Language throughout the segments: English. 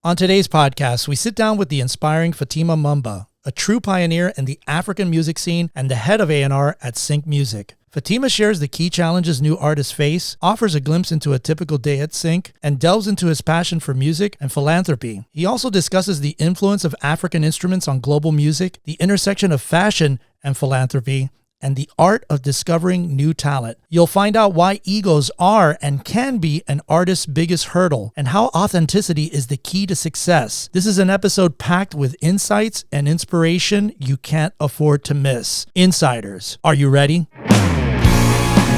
On today's podcast, we sit down with the inspiring Fotemah Mba, a true pioneer in the African music scene and the head of A&R at Cinq Music. Fotemah shares the key challenges new artists face, offers a glimpse into a typical day at Cinq, and delves into his passion for music and philanthropy. He also discusses the influence of African instruments on global music, the intersection of fashion and philanthropy, and the art of discovering new talent. You'll find out why egos are and can be an artist's biggest hurdle, and how authenticity is the key to success. This is an episode packed with insights and inspiration you can't afford to miss. Insiders, are you ready?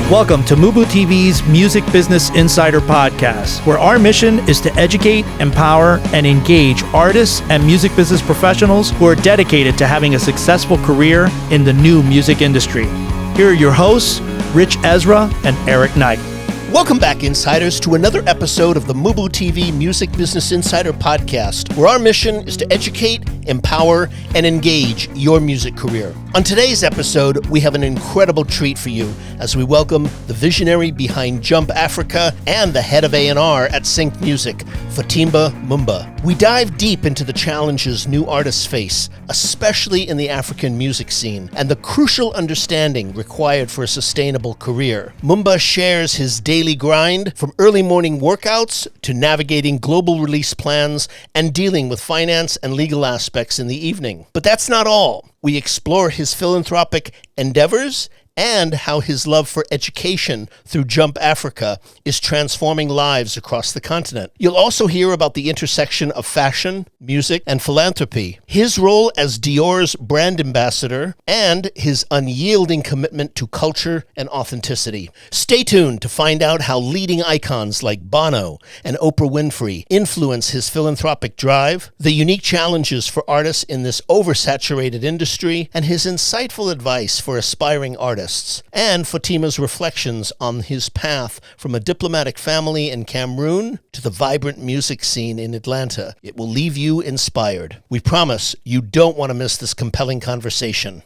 Welcome to MUBUTV's Music Business Insider Podcast, where our mission is to educate, empower, and engage artists and music business professionals who are dedicated to having a successful career in the new music industry. Here are your hosts, Ritch Esra and Eric Knight. Welcome back, Insiders, to another episode of the MUBUTV Music Business Insider Podcast, where our mission is to educate, empower, and engage your music career. On today's episode, we have an incredible treat for you as we welcome the visionary behind Jump Africa and the head of A&R at Cinq Music, Fotemah Mba. We dive deep into the challenges new artists face, especially in the African music scene, and the crucial understanding required for a sustainable career. Mba shares his daily grind, from early morning workouts to navigating global release plans and dealing with finance and legal aspects in the evening. But that's not all. We explore his philanthropic endeavors and how his love for education through Jump Africa is transforming lives across the continent. You'll also hear about the intersection of fashion, music, and philanthropy, his role as Dior's brand ambassador, and his unyielding commitment to culture and authenticity. Stay tuned to find out how leading icons like Bono and Oprah Winfrey influence his philanthropic drive, the unique challenges for artists in this oversaturated industry, and his insightful advice for aspiring artists, and Fotemah's reflections on his path from a diplomatic family in Cameroon to the vibrant music scene in Atlanta. It will leave you inspired. We promise you don't want to miss this compelling conversation.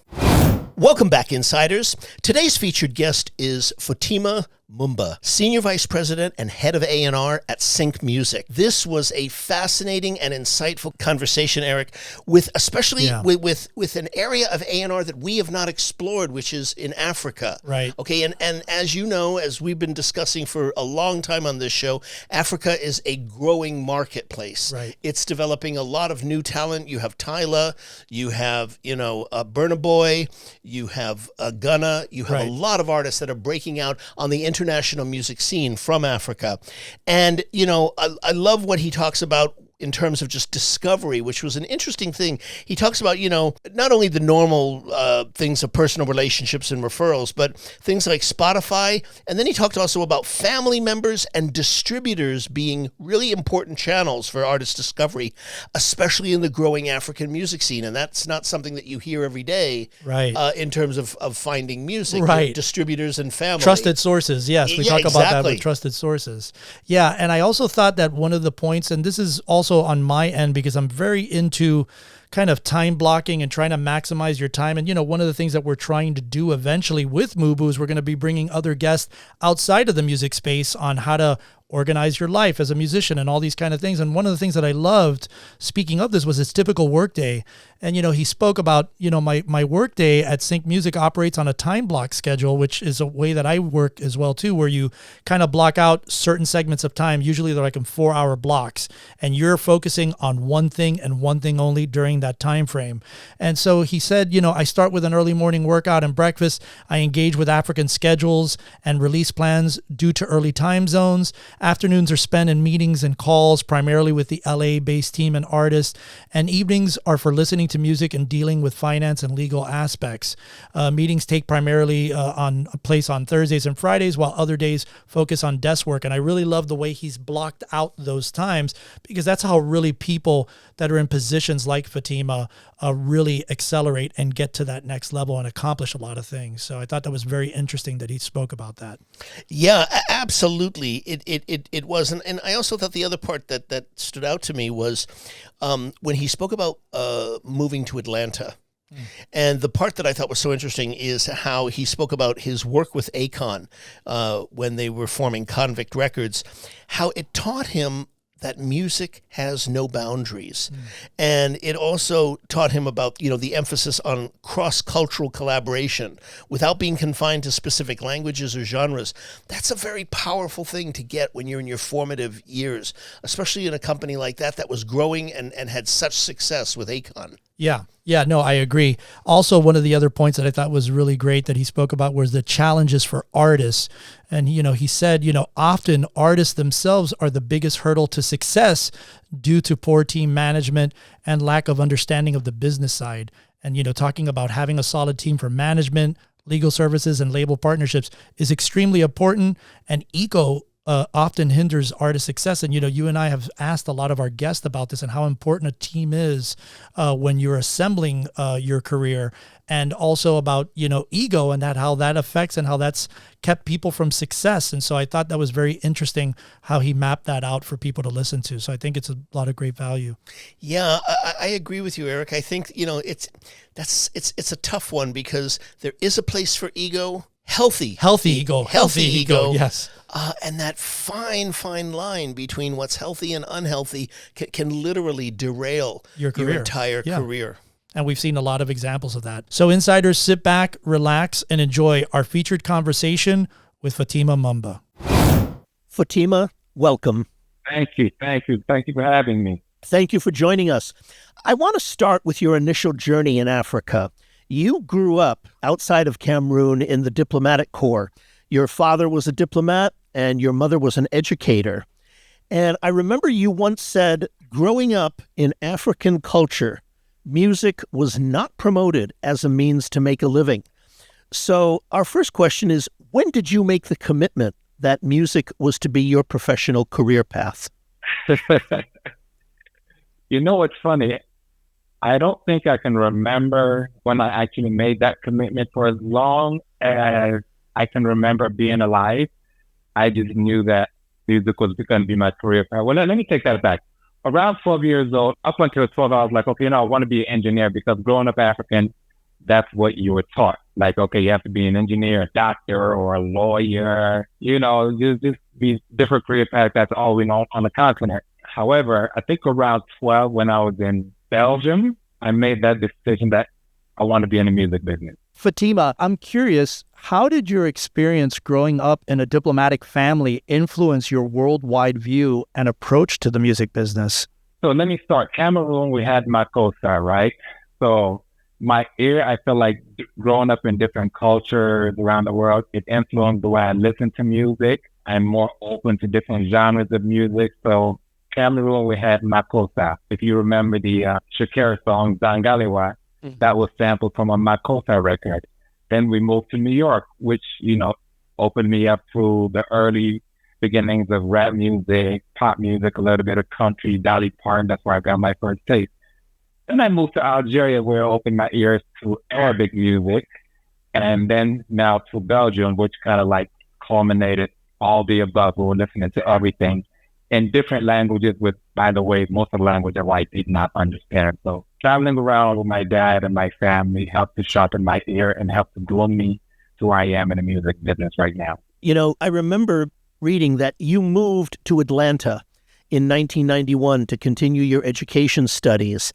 Welcome back, Insiders. Today's featured guest is Fotemah Mba, Senior Vice President and Head of A&R at Cinq Music. This was a fascinating and insightful conversation, Eric, with especially with an area of A&R that we have not explored, which is in Africa. Right. Okay, and as you know, as we've been discussing for a long time on this show, Africa is a growing marketplace. Right. It's developing a lot of new talent. You have Tyla, you have, Burna Boy, you have Gunna, you have a lot of artists that are breaking out on the international music scene from Africa. And, I love what he talks about in terms of just discovery, which was an interesting thing. He talks about, not only the normal things of personal relationships and referrals, but things like Spotify. And then he talked also about family members and distributors being really important channels for artist discovery, especially in the growing African music scene. And that's not something that you hear every day, right? In terms of finding music, right? Distributors and family. Trusted sources, yes. We talk exactly. about that with trusted sources. Yeah, and I also thought that one of the points, and this is also on my end because I'm very into kind of time blocking and trying to maximize your time. And, one of the things that we're trying to do eventually with MUBU is we're going to be bringing other guests outside of the music space on how to organize your life as a musician and all these kind of things. And one of the things that I loved, speaking of this, was his typical workday. And, he spoke about, my workday at Cinq Music operates on a time block schedule, which is a way that I work as well, too, where you kind of block out certain segments of time. Usually they're like in 4-hour blocks, and you're focusing on one thing and one thing only during that time frame. And so he said, I start with an early morning workout and breakfast. I engage with African schedules and release plans due to early time zones. Afternoons are spent in meetings and calls, primarily with the LA-based team and artists, and evenings are for listening to music and dealing with finance and legal aspects. Meetings take primarily on place on Thursdays and Fridays, while other days focus on desk work. And I really love the way he's blocked out those times, because that's how really people that are in positions like Fotemah really accelerate and get to that next level and accomplish a lot of things. So I thought that was very interesting that he spoke about that. Yeah, absolutely. It was. And I also thought the other part that stood out to me was when he spoke about moving to Atlanta. And the part that I thought was so interesting is how he spoke about his work with Akon when they were forming Convict Records, how it taught him that music has no boundaries. And it also taught him about, the emphasis on cross-cultural collaboration without being confined to specific languages or genres. That's a very powerful thing to get when you're in your formative years, especially in a company like that was growing and had such success with Akon. Yeah, no, I agree. Also, one of the other points that I thought was really great that he spoke about was the challenges for artists. And, he said, often artists themselves are the biggest hurdle to success due to poor team management and lack of understanding of the business side. And, talking about having a solid team for management, legal services, and label partnerships is extremely important. And ego often hinders artist success. And, you and I have asked a lot of our guests about this and how important a team is when you're assembling your career, and also about, ego and how that affects and how that's kept people from success. And so I thought that was very interesting how he mapped that out for people to listen to. So I think it's a lot of great value. Yeah, I agree with you, Eric. I think, it's a tough one because there is a place for ego. Healthy ego. Yes. And that fine line between what's healthy and unhealthy can literally derail your entire career. And we've seen a lot of examples of that. So insiders, sit back, relax, and enjoy our featured conversation with Fotemah Mba. Fotemah, welcome. Thank you for having me. Thank you for joining us. I want to start with your initial journey in Africa. You grew up outside of Cameroon in the diplomatic corps. Your father was a diplomat and your mother was an educator. And I remember you once said, growing up in African culture, music was not promoted as a means to make a living. So our first question is, when did you make the commitment that music was to be your professional career path? What's funny? I don't think I can remember when I actually made that commitment. For as long as I can remember being alive, I just knew that music was going to be my career path. Well, let me take that back. Around 12 years old, up until 12, I was like, okay, I want to be an engineer, because growing up African, that's what you were taught. Like, okay, you have to be an engineer, a doctor, or a lawyer, just these different career paths. That's all we know on the continent. However, I think around 12, when I was in Belgium, I made that decision that I want to be in the music business. Fotemah, I'm curious, how did your experience growing up in a diplomatic family influence your worldwide view and approach to the music business? So let me start. Cameroon, we had my co-star, right? So my ear, I feel like growing up in different cultures around the world, it influenced the way I listen to music. I'm more open to different genres of music. So Cameroon, we had Makossa. If you remember the Shakira song, Zangalewa, that was sampled from a Makossa record. Then we moved to New York, which, opened me up through the early beginnings of rap music, pop music, a little bit of country, Dolly Parton. That's where I got my first taste. Then I moved to Algeria, where I opened my ears to Arabic music. And then now to Belgium, which kind of like culminated all the above. We were listening to everything in different languages, with, by the way, most of the language I did not understand. So traveling around with my dad and my family helped to sharpen my ear and helped to groom me to where I am in the music business right now. I remember reading that you moved to Atlanta in 1991 to continue your education studies.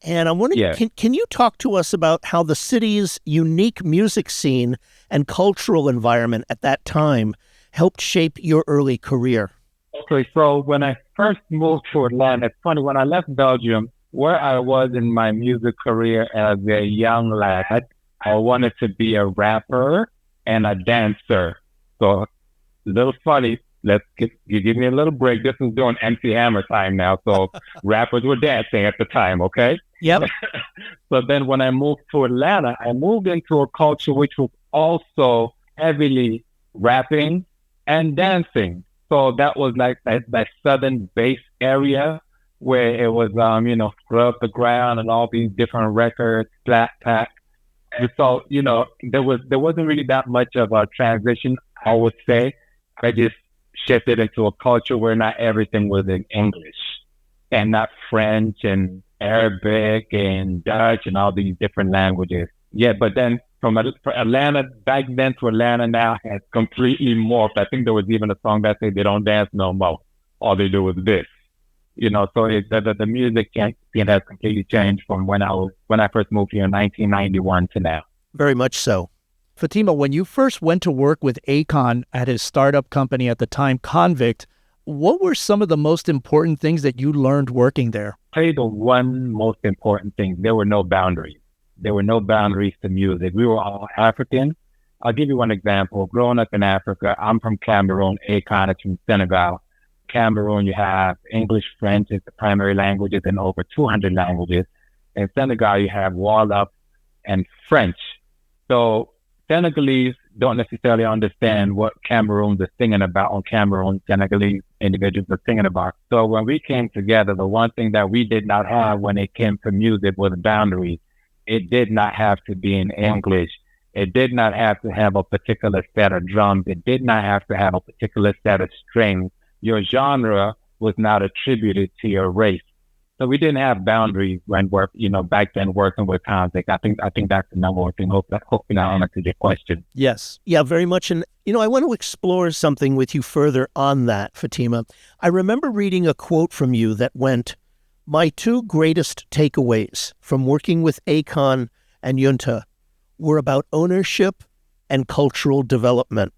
And I'm wondering, can you talk to us about how the city's unique music scene and cultural environment at that time helped shape your early career? Okay, so when I first moved to Atlanta, it's funny, when I left Belgium, where I was in my music career as a young lad, I wanted to be a rapper and a dancer. So a little funny, give me a little break. This is during MC Hammer time now, so rappers were dancing at the time, okay? Yep. So then when I moved to Atlanta, I moved into a culture which was also heavily rapping and dancing. So that was like that southern bass area where it was, Scrub the Ground and all these different records, Flat Pack. And so, there wasn't really that much of a transition, I would say. I just shifted into a culture where not everything was in English and not French and Arabic and Dutch and all these different languages. Yeah, but then from Atlanta, back then to Atlanta now has completely morphed. I think there was even a song that said they don't dance no more. All they do is this. So the music scene has completely changed from when I first moved here in 1991 to now. Very much so. Fotemah, when you first went to work with Akon at his startup company at the time, Convict, what were some of the most important things that you learned working there? I'll tell you the one most important thing. There were no boundaries. There were no boundaries to music. We were all African. I'll give you one example. Growing up in Africa, I'm from Cameroon. Akon is from Senegal. Cameroon, you have English, French as the primary languages and over 200 languages. In Senegal, you have Wolof and French. So Senegalese don't necessarily understand what Cameroons are singing about on Cameroon. Senegalese individuals are singing about. So when we came together, the one thing that we did not have when it came to music was boundaries. It did not have to be in English. It did not have to have a particular set of drums. It did not have to have a particular set of strings. Your genre was not attributed to your race. So we didn't have boundaries when we're, back then working with Convict. I think that's the number one thing. Hopefully I answered your question. Yes. Yeah, very much. And, I want to explore something with you further on that, Fotemah. I remember reading a quote from you that went, "My two greatest takeaways from working with Akon and Yunta were about ownership and cultural development.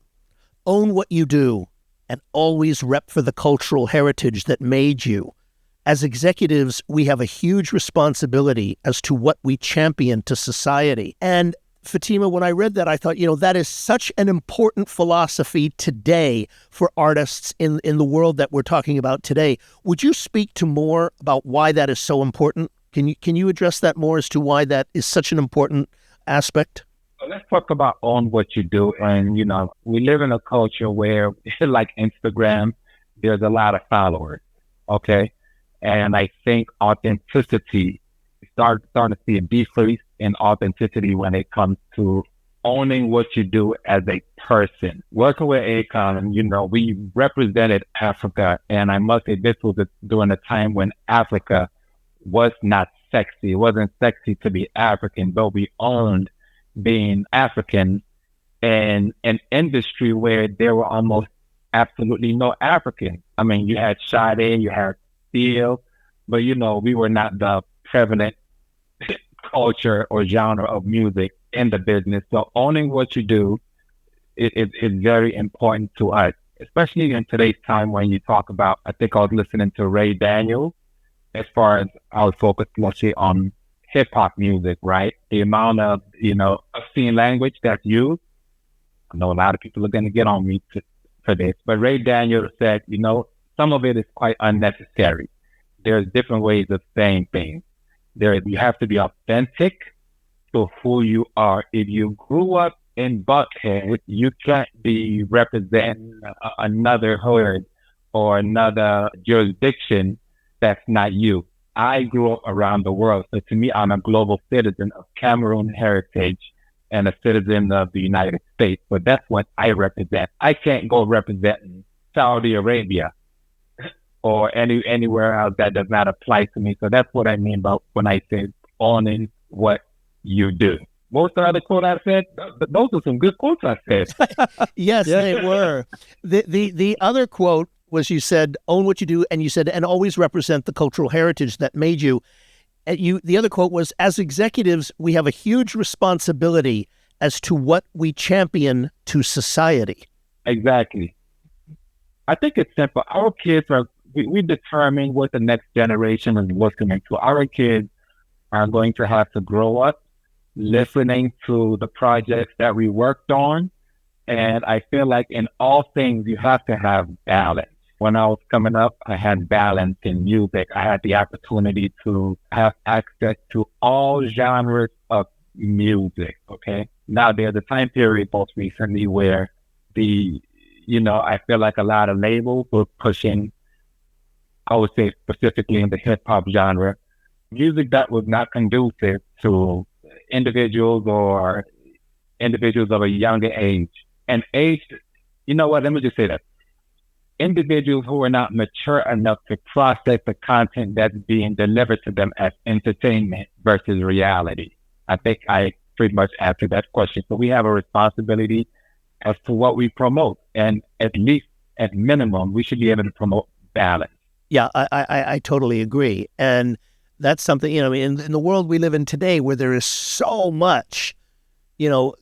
Own what you do and always rep for the cultural heritage that made you. As executives, we have a huge responsibility as to what we champion to society." And Fotemah, when I read that, I thought, that is such an important philosophy today for artists in the world that we're talking about today. Would you speak to more about why that is so important? Can you address that more as to why that is such an important aspect? Let's talk about own what you do. And, we live in a culture where, like Instagram, there's a lot of followers. Okay. And I think authenticity, starting to see a decrease in authenticity when it comes to owning what you do as a person. Working with Akon, we represented Africa. And I must say this was during a time when Africa was not sexy. It wasn't sexy to be African, but we owned being African in an industry where there were almost absolutely no Africans. I mean, you had Sade, you had Steel, but we were not the prevalent culture or genre of music in the business. So owning what you do is very important to us, especially in today's time when you talk about, I think I was listening to Ray Daniels, as far as I was focused mostly on hip hop music, right? The amount of, obscene language that's used. I know a lot of people are going to get on me for this, but Ray Daniels said, some of it is quite unnecessary. There's different ways of saying things. You have to be authentic to who you are. If you grew up in Buckhead, you can't be representing another hood or another jurisdiction that's not you. I grew up around the world. So to me, I'm a global citizen of Cameroon heritage and a citizen of the United States. But that's what I represent. I can't go representing Saudi Arabia or anywhere else that does not apply to me. So that's what I mean about when I say owning what you do. Most of the other quotes I said, those are some good quotes I said. Yes, they were. The other quote was, you said, own what you do, and you said, and always represent the cultural heritage that made you. The other quote was, as executives, we have a huge responsibility as to what we champion to society. Exactly. I think it's simple. Our kids we determine what the next generation is listening to. Our kids are going to have to grow up listening to the projects that we worked on. And I feel like in all things, you have to have balance. When I was coming up, I had balance in music. I had the opportunity to have access to all genres of music, okay? Now, there's a time period most recently where I feel like a lot of labels were pushing, I would say specifically in the hip-hop genre, music that was not conducive to individuals of a younger age. And age, let me just say that. Individuals who are not mature enough to process the content that's being delivered to them as entertainment versus reality. I think I pretty much answered that question. So we have a responsibility as to what we promote. And at least, at minimum, we should be able to promote balance. Yeah, I totally agree. And that's something, in the world we live in today where there is so much,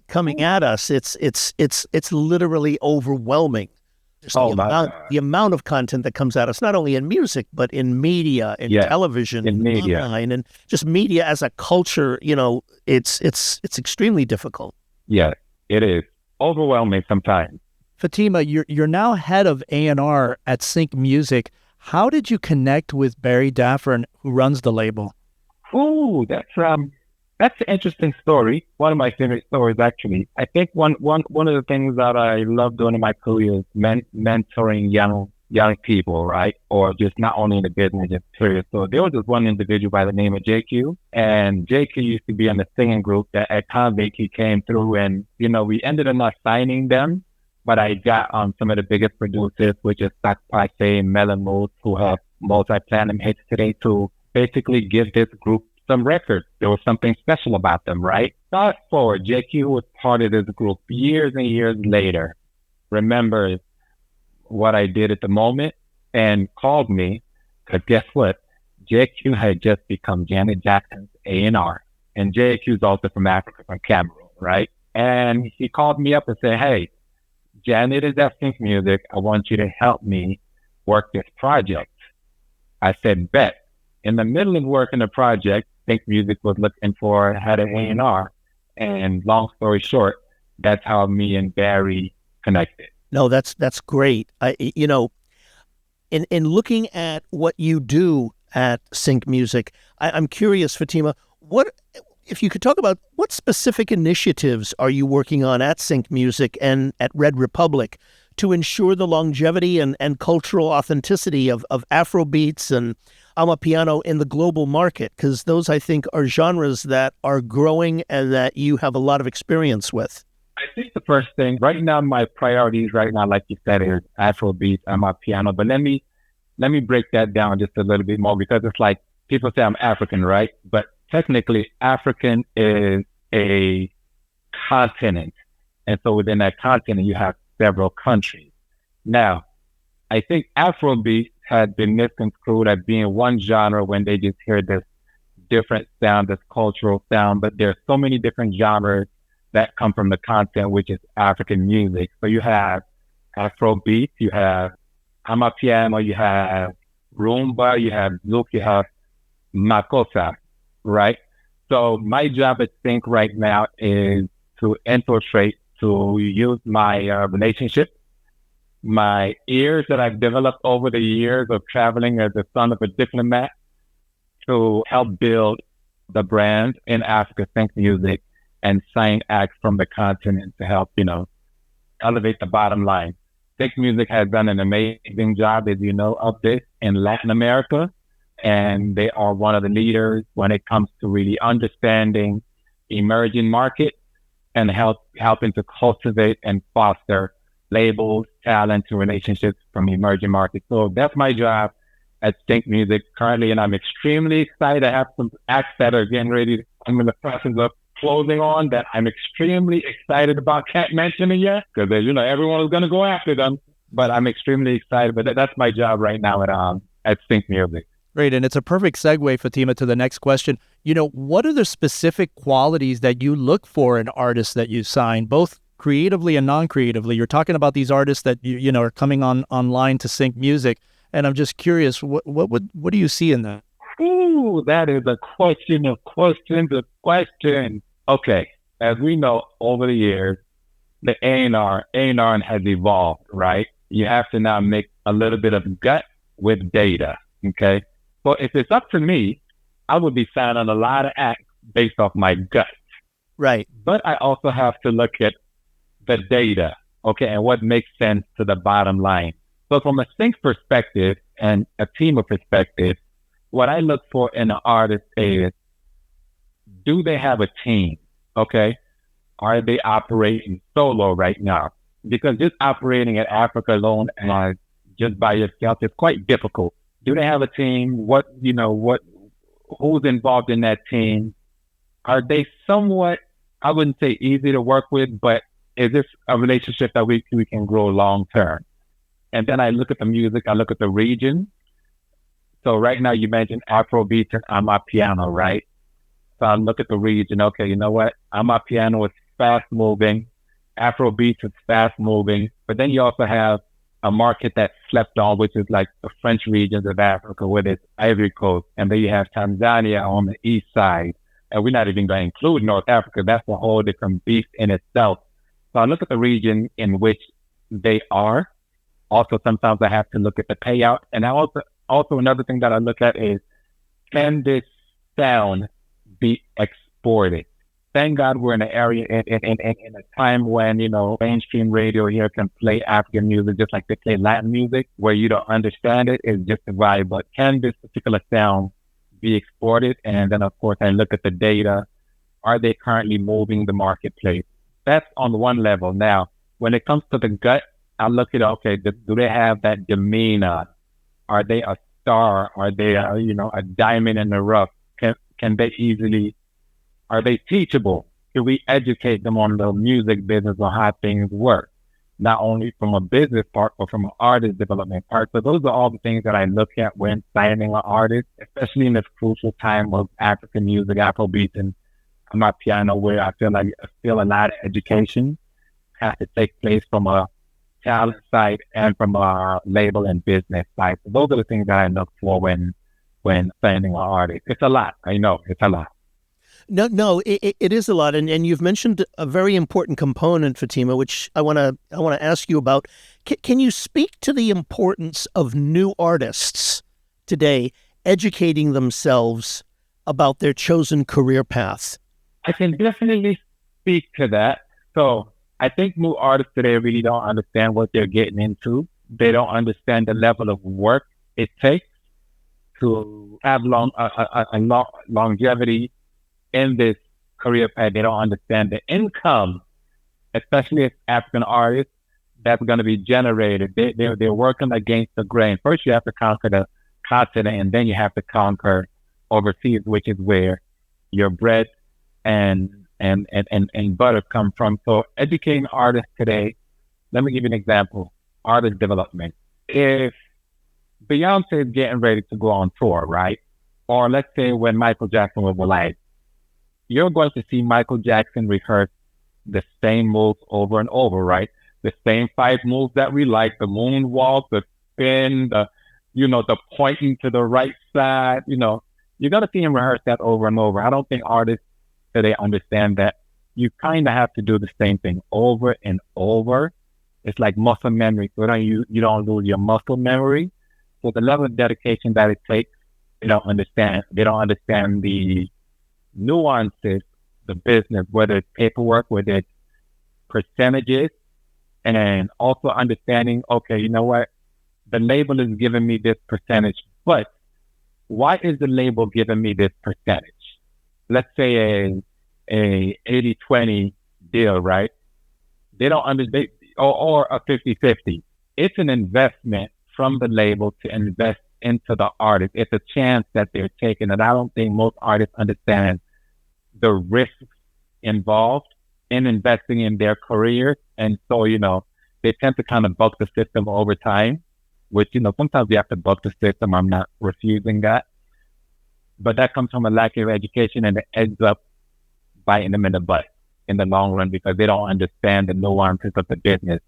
coming at us, it's literally overwhelming. Just the amount of content that comes at us, not only in music, but in media, in television, in media, online, and just media as a culture, it's extremely difficult. Yeah, it is overwhelming sometimes. Fotemah, you're now head of A&R at Cinq Music. How did you connect with Barry Daffurn, who runs the label? Oh, that's an interesting story. One of my favorite stories, actually. I think one of the things that I love doing in my career is mentoring young people, right? Or just not only in the business, just period. So there was this one individual by the name of JQ, and JQ used to be in the singing group that at Convict he came through, and we ended up not signing them. But I got some of the biggest producers, which is Stock Pache, Melon Mood, who have multi-platinum hits today, to basically give this group some records. There was something special about them, right? Fast forward, JQ was part of this group years and years later, remembers what I did at the moment and called me, because guess what? JQ had just become Janet Jackson's A&R. And JQ is also from Africa, from Cameroon, right? And he called me up and said, hey, Janet is at Cinq Music. I want you to help me work this project. I said, bet. In the middle of working the project, Cinq Music was looking for head of A&R. And long story short, that's how me and Barry connected. No, that's great. In looking at what you do at Cinq Music, I'm curious, Fotemah, if you could talk about what specific initiatives are you working on at Cinq Music and at Red Republic to ensure the longevity and cultural authenticity of Afrobeats and Amapiano in the global market? Because those, I think, are genres that are growing and that you have a lot of experience with. I think the first thing, right now, my priorities right now, like you said, is Afrobeats and Amapiano. But let me break that down just a little bit more, because it's like people say I'm African, right? But technically, African is a continent. And so within that continent, you have several countries. Now, I think Afrobeat had been misconstrued as being one genre when they just hear this different sound, this cultural sound. But there's so many different genres that come from the content, which is African music. So you have Afrobeat, you have Amapiano, you have Rumba, you have Zouk, you have Makossa, right? So my job at Cinq right now is to infiltrate, to use my relationship, my ears that I've developed over the years of traveling as the son of a diplomat, to help build the brand in Africa, Cinq Music, and sign acts from the continent to help, elevate the bottom line. Cinq Music has done an amazing job, as you know, of this in Latin America. And they are one of the leaders when it comes to really understanding emerging markets and helping to cultivate and foster labels, talent, and relationships from emerging markets. So that's my job at Cinq Music currently, and I'm extremely excited. I have some acts that are getting ready. I'm in the process of closing on that I'm extremely excited about. Can't mention it yet because everyone is going to go after them, but I'm extremely excited. But that's my job right now at Cinq Music. Great, and it's a perfect segue, Fotemah, to the next question. What are the specific qualities that you look for in artists that you sign, both creatively and non-creatively? You're talking about these artists that are coming online to Cinq Music, and I'm just curious, what do you see in that? Ooh, that is a question of questions of questions. Okay, as we know, over the years, the A&R has evolved, right? You have to now make a little bit of gut with data, okay? So if it's up to me, I would be signing a lot of acts based off my gut. Right. But I also have to look at the data, okay, and what makes sense to the bottom line. So from a Cinq perspective and a team perspective, what I look for in an artist is, do they have a team, okay? Are they operating solo right now? Because just operating in Africa alone and just by yourself is quite difficult. Do they have a team? Who's involved in that team? Are they somewhat, I wouldn't say easy to work with, but is this a relationship that we can grow long term? And then I look at the music, I look at the region. So right now you mentioned Afrobeats and Amapiano, right? So I look at the region. Okay, you know what? Amapiano is fast moving. Afrobeats is fast moving. But then you also have a market that's slept on, which is like the French regions of Africa, with its Ivory Coast. And then you have Tanzania on the east side. And we're not even going to include North Africa. That's a whole different beast in itself. So I look at the region in which they are. Also, sometimes I have to look at the payout. And I also another thing that I look at is, can this sound be exported? Thank God we're in an area in a time when, you know, mainstream radio here can play African music just like they play Latin music, where you don't understand it. It's just a vibe. But can this particular sound be exported? And then, of course, I look at the data. Are they currently moving the marketplace? That's on one level. Now, when it comes to the gut, I look at, okay, do they have that demeanor? Are they a star? Are they, a diamond in the rough? Can they easily... Are they teachable? Can we educate them on the music business or how things work? Not only from a business part, but from an artist development part. So those are all the things that I look at when signing an artist, especially in this crucial time of African music, Afrobeats and Amapiano, where I feel a lot of education has to take place from a talent side and from a label and business side. So those are the things that I look for when signing an artist. It's a lot. I know it's a lot. No, it is a lot, and you've mentioned a very important component, Fotemah, which I want to ask you about. Can you speak to the importance of new artists today educating themselves about their chosen career path? I can definitely speak to that. So I think new artists today really don't understand what they're getting into. They don't understand the level of work it takes to have longevity in this career path. They don't understand the income, especially as African artists, that's going to be generated. They're working against the grain. First, you have to conquer the continent, and then you have to conquer overseas, which is where your bread and butter come from. So educating artists today, let me give you an example. Artist development. If Beyonce is getting ready to go on tour, right? Or let's say when Michael Jackson was alive, you're going to see Michael Jackson rehearse the same moves over and over, right? The same 5 moves that we like, the moonwalk, the spin, the pointing to the right side, you're going to see him rehearse that over and over. I don't think artists today understand that you kind of have to do the same thing over and over. It's like muscle memory. So you don't lose your muscle memory. So the level of dedication that it takes, they don't understand. They don't understand the nuances, the business, whether it's paperwork, whether it's percentages, and also understanding, okay, you know what? The label is giving me this percentage, but why is the label giving me this percentage? Let's say a 80-20 deal, right? They don't understand, or a 50-50. It's an investment from the label to invest into the artist. It's a chance that they're taking, and I don't think most artists understand the risks involved in investing in their career. And so, they tend to kind of buck the system over time, which, sometimes you have to buck the system. I'm not refusing that. But that comes from a lack of education, and it ends up biting them in the butt in the long run because they don't understand the nuances of the business.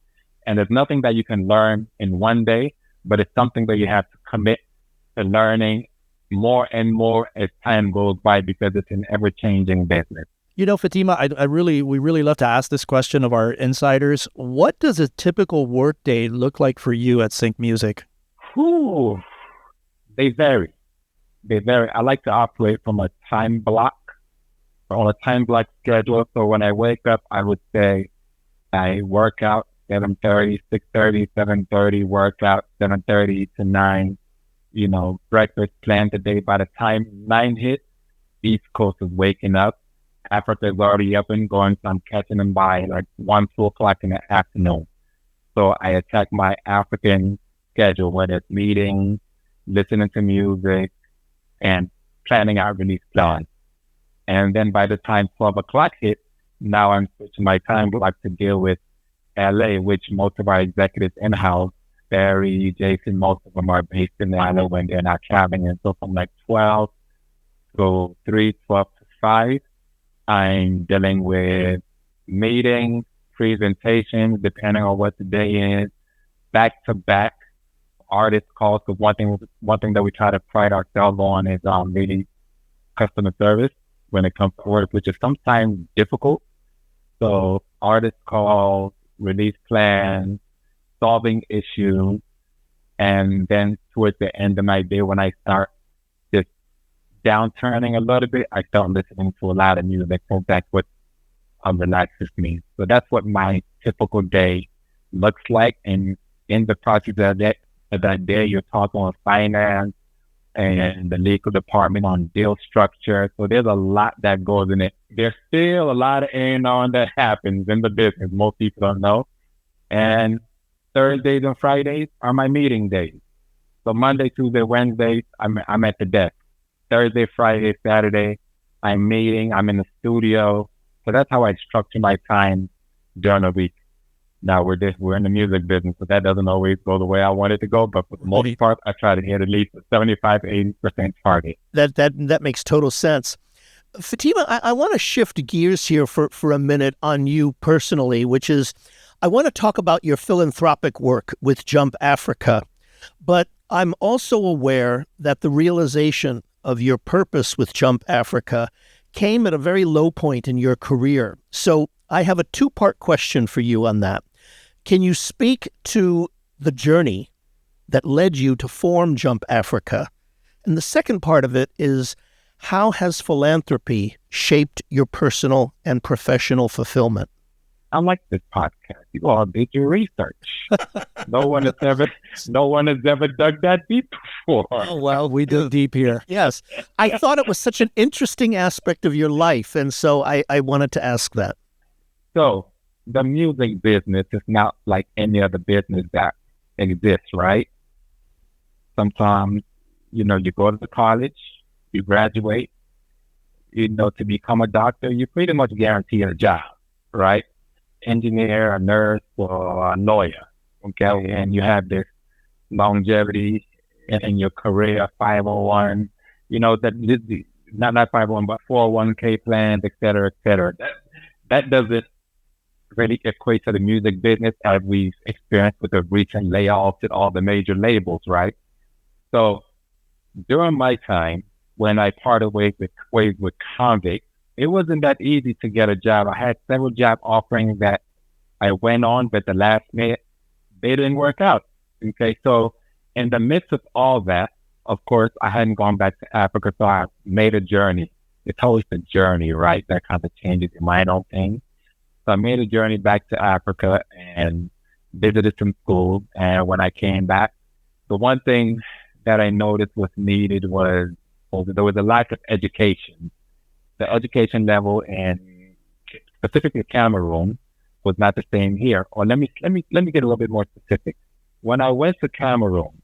And there's nothing that you can learn in one day, but it's something that you have to commit to learning more and more as time goes by because it's an ever-changing business. Fotemah, we really love to ask this question of our insiders. What does a typical workday look like for you at Cinq Music? They vary. I like to operate from a time block, on a time block schedule. So when I wake up, I would say I work out 7:30, 6:30, 7:30, workout 7:30 to 9. Breakfast plan today. By the time 9 hits, East Coast is waking up. Africa is already up and going, so I'm catching them by like 1, 2 o'clock in the afternoon. So I attack my African schedule, whether it's meetings, listening to music, and planning out release plans. And then by the time 12 o'clock hits, now I'm switching my time block to deal with LA, which most of our executives in-house, Barry, Jason, most of them are based in Atlanta when they're not traveling. And so from like 12 to 3, 12 to 5, I'm dealing with meetings, presentations, depending on what the day is, back to back artist calls. So one thing that we try to pride ourselves on is really customer service when it comes to orders, which is sometimes difficult. So artist calls, release plans, solving issues, and then towards the end of my day when I start just downturning a little bit, I start listening to a lot of music. So that's what relaxes me. So that's what my typical day looks like. And in the process of that day, you're talking on finance and the legal department on deal structure. So there's a lot that goes in it. There's still a lot of A&R that happens in the business. Most people don't know. And Thursdays and Fridays are my meeting days. So Monday, Tuesday, Wednesdays, I'm at the desk. Thursday, Friday, Saturday, I'm meeting. I'm in the studio. So that's how I structure my time during the week. Now we're in the music business, so that doesn't always go the way I want it to go. But for the most part, I try to hit at least a 75-80% target. That makes total sense. Fotemah, I want to shift gears here for a minute on you personally, which is I want to talk about your philanthropic work with Jump Africa. But I'm also aware that the realization of your purpose with Jump Africa came at a very low point in your career. So I have a two-part question for you on that. Can you speak to the journey that led you to form Jump Africa? And the second part of it is, how has philanthropy shaped your personal and professional fulfillment? I like this podcast. You all did your research. No one has ever dug that deep before. Oh, well, we dug deep here. Yes. I thought it was such an interesting aspect of your life, and so I wanted to ask that. So the music business is not like any other business that exists, right? Sometimes, you go to college, you graduate, to become a doctor, you pretty much guarantee a job, right? Engineer, a nurse, or a lawyer, okay? And you have this longevity in your career, 501, not 501, but 401k plans, et cetera, et cetera. That doesn't really equate to the music business as we've experienced with the recent layoffs at all the major labels, right? So during my time, when I parted ways with Convict, it wasn't that easy to get a job. I had several job offerings that I went on, but the last minute, they didn't work out. Okay, so in the midst of all that, of course, I hadn't gone back to Africa, so I made a journey. It's always a journey, right? That kind of changes your mind on things. So I made a journey back to Africa and visited some schools. And when I came back, the one thing that I noticed was needed was there was a lack of education. The education level in specifically Cameroon was not the same here. Or let me get a little bit more specific. When I went to Cameroon,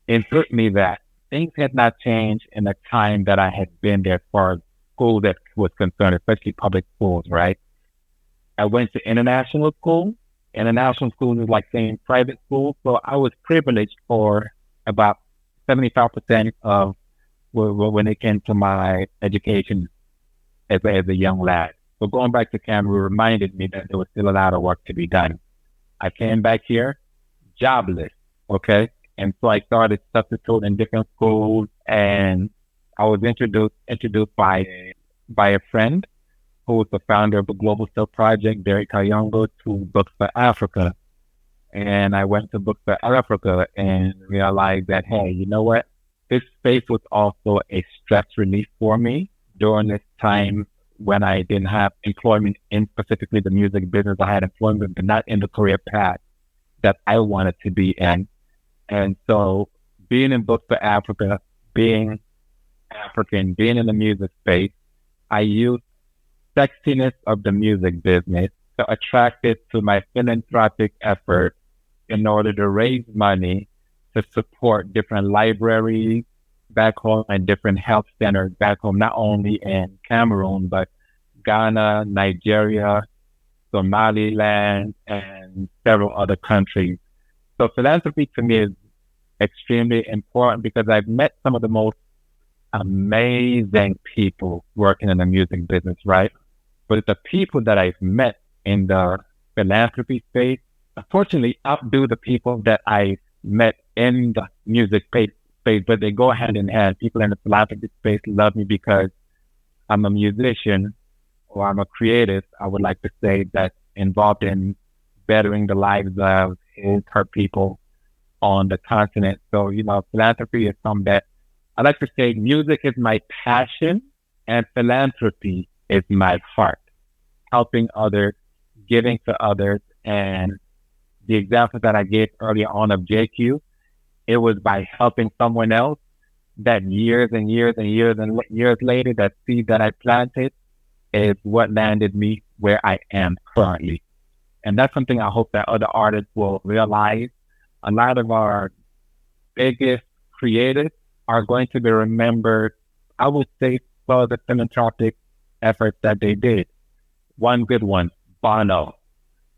it hurt me that things had not changed in the time that I had been there as far as school that was concerned, especially public schools, right? I went to international school. International school is like saying private school. So I was privileged for about 75% of when it came to my education as a young lad. So going back to Cameroon reminded me that there was still a lot of work to be done. I came back here jobless, okay? And so I started substituting in different schools, and I was introduced by a friend who was the founder of the Global Self Project, Barry Daffurn, to Books for Africa. And I went to Books for Africa and realized that, hey, you know what? This space was also a stress relief for me during this time when I didn't have employment in specifically the music business. I had employment, but not in the career path that I wanted to be in. And so being in Books for Africa, being African, being in the music space, I used sexiness of the music business to attract it to my philanthropic effort in order to raise money to support different libraries back home and different health centers back home, not only in Cameroon, but Ghana, Nigeria, Somaliland, and several other countries. So philanthropy to me is extremely important because I've met some of the most amazing people working in the music business, right? But the people that I've met in the philanthropy space, unfortunately, outdo the people that I met in the music space, but they go hand in hand. People in the philanthropy space love me because I'm a musician or I'm a creative, I would like to say, that's involved in bettering the lives of her people on the continent. So, philanthropy is something that I like to say music is my passion and philanthropy is my heart. Helping others, giving to others. And the example that I gave earlier on of JQ, it was by helping someone else that years and years and years and years later, that seed that I planted is what landed me where I am currently. And that's something I hope that other artists will realize. A lot of our biggest creators are going to be remembered, I would say, for the philanthropic efforts that they did. One good one, Bono.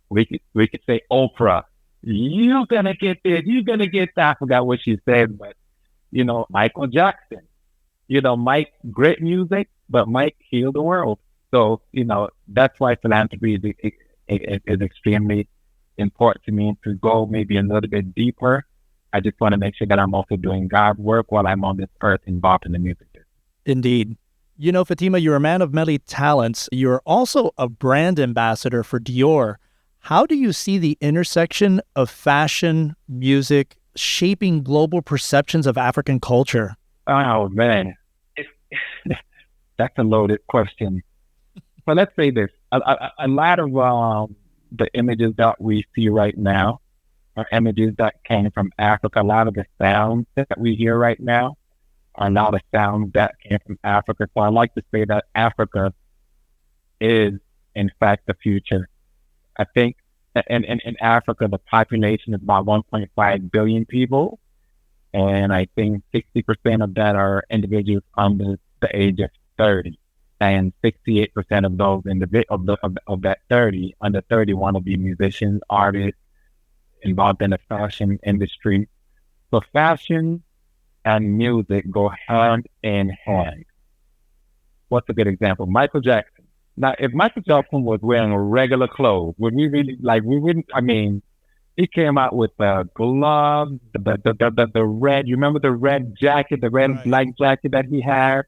We could say Oprah. You're going to get this, you're going to get that. I forgot what she said, but, Michael Jackson. Mike, great music, but Mike healed the world. So, that's why philanthropy is extremely important to me. To go maybe a little bit deeper, I just want to make sure that I'm also doing God's work while I'm on this earth involved in the music business. Indeed. Fotemah, you're a man of many talents. You're also a brand ambassador for Dior. How do you see the intersection of fashion, music, shaping global perceptions of African culture? Oh, man. That's a loaded question. But let's say this. A lot of the images that we see right now are images that came from Africa. A lot of the sounds that we hear right now are not a sound that came from Africa. So I like to say that Africa is, in fact, the future. I think in Africa, the population is about 1.5 billion people. And I think 60% of that are individuals under the age of 30. And 68% of those of that 30, under 30, want to be musicians, artists, involved in the fashion industry. So fashion and music go hand in hand. What's a good example? Michael Jackson. Now, if Michael Jackson was wearing regular clothes, would we really, we wouldn't, he came out with the gloves, the red, you remember the red jacket, the red and black jacket that he had?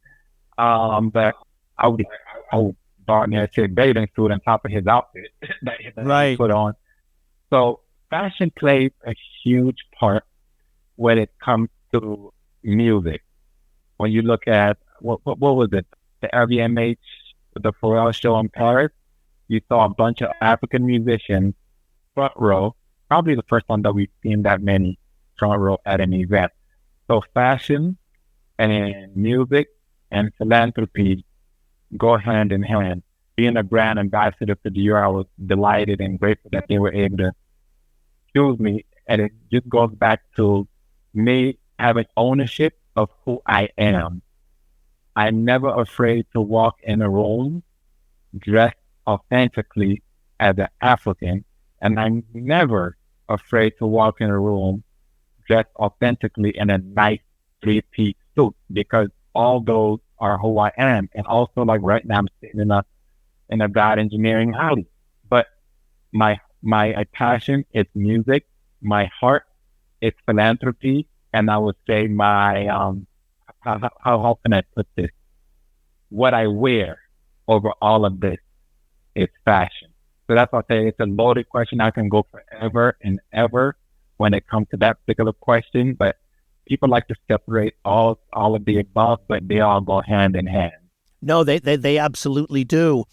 But I would darn near say bathing suit on top of his outfit that he put on. So fashion plays a huge part when it comes to music. When you look at, what was it? The LVMH, the Pharrell show in Paris, you saw a bunch of African musicians front row, probably the first one that we've seen that many front row at an event. So fashion and music and philanthropy go hand in hand. Being a brand ambassador for Dior, I was delighted and grateful that they were able to choose me. And it just goes back to me having ownership of who I am. I'm never afraid to walk in a room dressed authentically as an African, and I'm never afraid to walk in a room dressed authentically in a nice three-piece suit, because all those are who I am. And also, like right now, I'm sitting in a bad engineering house, but my passion is music. My heart is philanthropy, and I would say my how can I put this? What I wear over all of this is fashion. So that's why I say it's a loaded question. I can go forever and ever when it comes to that particular question, but people like to separate all of the above, but they all go hand in hand. No, they absolutely do.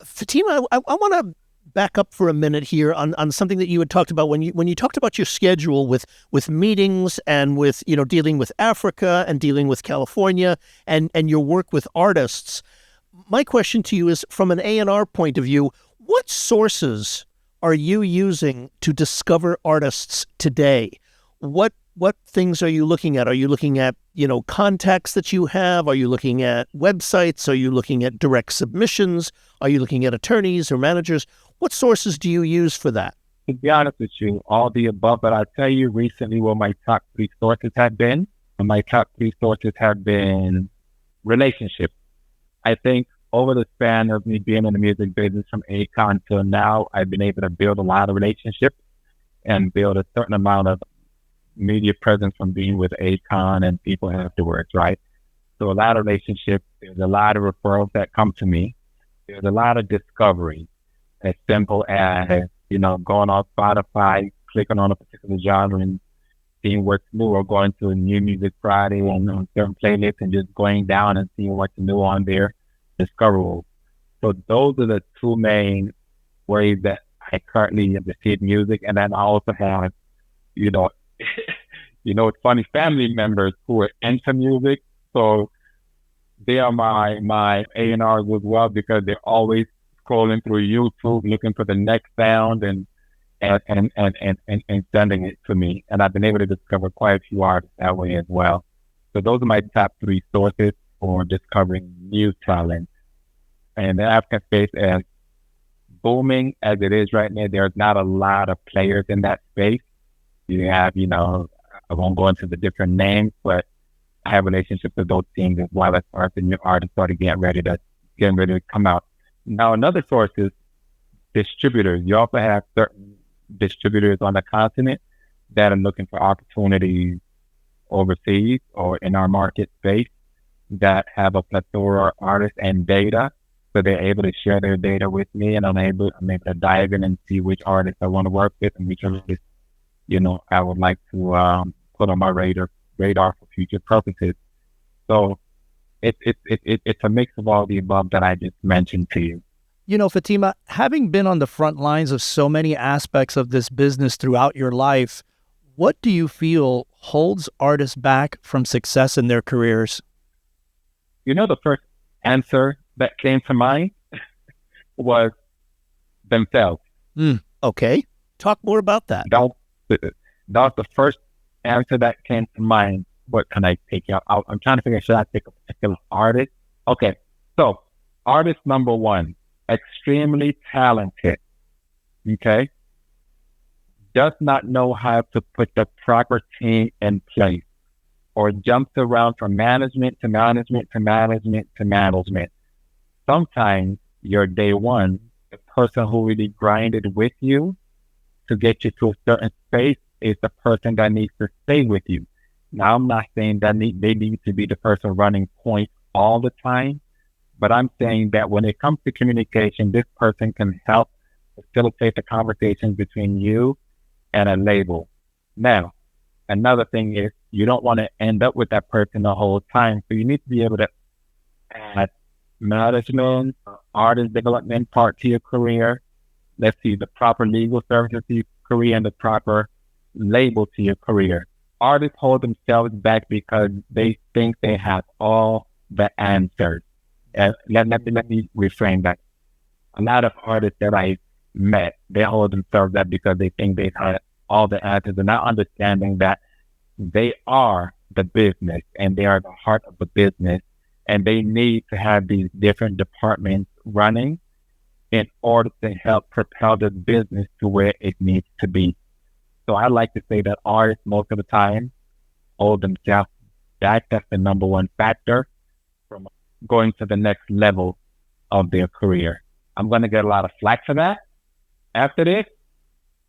Fotemah, I want to back up for a minute here on something that you had talked about when you talked about your schedule with meetings and with dealing with Africa and dealing with California and your work with artists. My question to you is, from an A&R point of view, what sources are you using to discover artists today? What things are you looking at? Are you looking at, contacts that you have? Are you looking at websites? Are you looking at direct submissions? Are you looking at attorneys or managers? What sources do you use for that? to be honest with you, all the above, but I'll tell you recently what my top 3 sources have been. And my top 3 sources have been relationships. I think over the span of me being in the music business from Akon till now, I've been able to build a lot of relationships and build a certain amount of media presence from being with Akon and people afterwards, right? So a lot of relationships, there's a lot of referrals that come to me. There's a lot of discovery, as simple as, going on Spotify, clicking on a particular genre and seeing what's new, or going to a New Music Friday and on certain playlists and just going down and seeing what's new on there, discoverable. So those are the 2 main ways that I currently receive music. And then I also have, it's funny, family members who are into music. So they are my A&Rs as well, because they're always scrolling through YouTube looking for the next sound and sending it to me. And I've been able to discover quite a few artists that way as well. So those are my top 3 sources for discovering new talent. And the African space, as booming as it is right now, there's not a lot of players in that space. You have, I won't go into the different names, but I have relationships with those teams as well as far as the new artists started getting ready to come out. Now, another source is distributors. You also have certain distributors on the continent that are looking for opportunities overseas or in our market space that have a plethora of artists and data. So they're able to share their data with me, and I'm able to dive in and see which artists I want to work with and which artists, I would like to put on my radar for future purposes. So it's a mix of all the above that I just mentioned to you. Fotemah, having been on the front lines of so many aspects of this business throughout your life, what do you feel holds artists back from success in their careers? The first answer that came to mind was themselves. Okay. Talk more about that. That was the first answer that came to mind. What can I take out? I'm trying to figure out, should I pick a particular artist? Okay. So artist number 1, extremely talented. Okay. Does not know how to put the proper team in place, or jumps around from management to management to management to management. Sometimes your day one, the person who really grinded with you to get you to a certain space is the person that needs to stay with you. Now, I'm not saying that they need to be the person running points all the time, but I'm saying that when it comes to communication, this person can help facilitate the conversation between you and a label. Now, another thing is you don't want to end up with that person the whole time. So you need to be able to add management, artist development part to your career. Let's see, the proper legal services to your career and the proper label to your career. Artists hold themselves back because they think they have all the answers. Let me reframe that. A lot of artists that I met, they hold themselves back because they think they have all the answers, and not understanding that they are the business and they are the heart of the business, and they need to have these different departments running in order to help propel the business to where it needs to be. So I like to say that artists most of the time hold themselves back. That's the number one factor from going to the next level of their career. I'm going to get a lot of flack for that after this,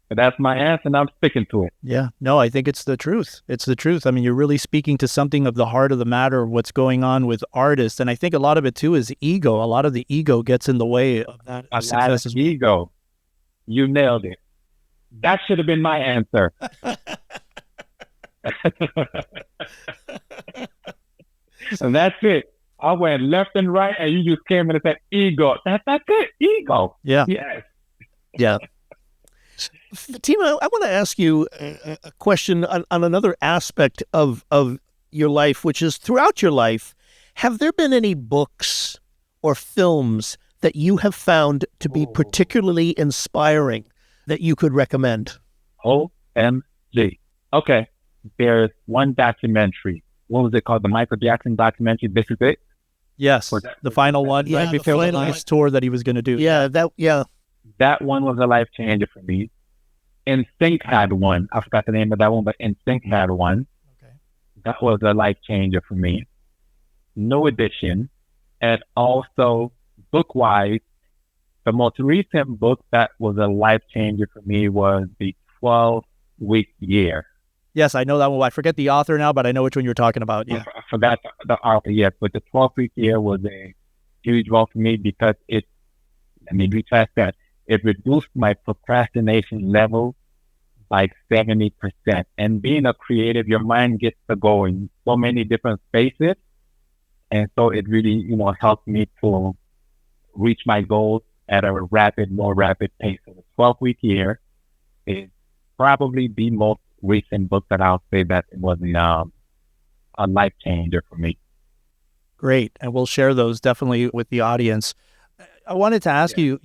but that's my answer, and I'm sticking to it. Yeah, no, I think it's the truth. It's the truth. I mean, you're really speaking to something of the heart of the matter, what's going on with artists. And I think a lot of it, too, is ego. A lot of the ego gets in the way of that success. Ego. You nailed it. That should have been my answer. And that's it. I went left and right, and you just came in and said, ego. That's it. Ego. Yeah. Yes. Yeah. Fotemah, I want to ask you a question on another aspect of your life, which is throughout your life, have there been any books or films that you have found to be particularly inspiring that you could recommend? OMG. Okay. There's one documentary. What was it called? The Michael Jackson documentary, This Is It? Yes. The final one, Yeah, right before the last tour that he was going to do. Yeah, That one was a life changer for me. In Sync had one. I forgot the name of that one, but In Sync had one. Okay. That was a life changer for me. No Edition, and also book-wise, the most recent book that was a life changer for me was the 12-week year. Yes, I know that one. I forget the author now, but I know which one you're talking about. Yeah. I forgot the author, yes, but the 12-week year was a huge one for me because let me retract that. It reduced my procrastination level by 70%. And being a creative, your mind gets to go in so many different spaces. And so it really, helped me to reach my goals at a more rapid pace. So the 12-week year is probably the most recent book that I'll say that it was a life changer for me. Great. And we'll share those definitely with the audience. I wanted to ask you,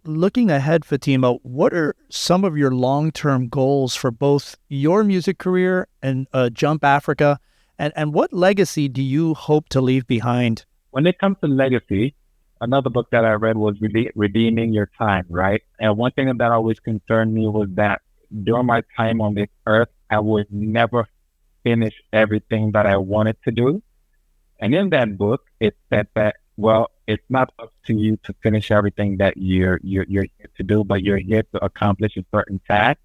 looking ahead, Fotemah, what are some of your long-term goals for both your music career and Jump Africa? And what legacy do you hope to leave behind? When it comes to legacy, another book that I read was Redeeming Your Time, right? And one thing that always concerned me was that during my time on this earth, I would never finish everything that I wanted to do. And in that book, it said that, well, it's not up to you to finish everything that you're here to do, but you're here to accomplish a certain task.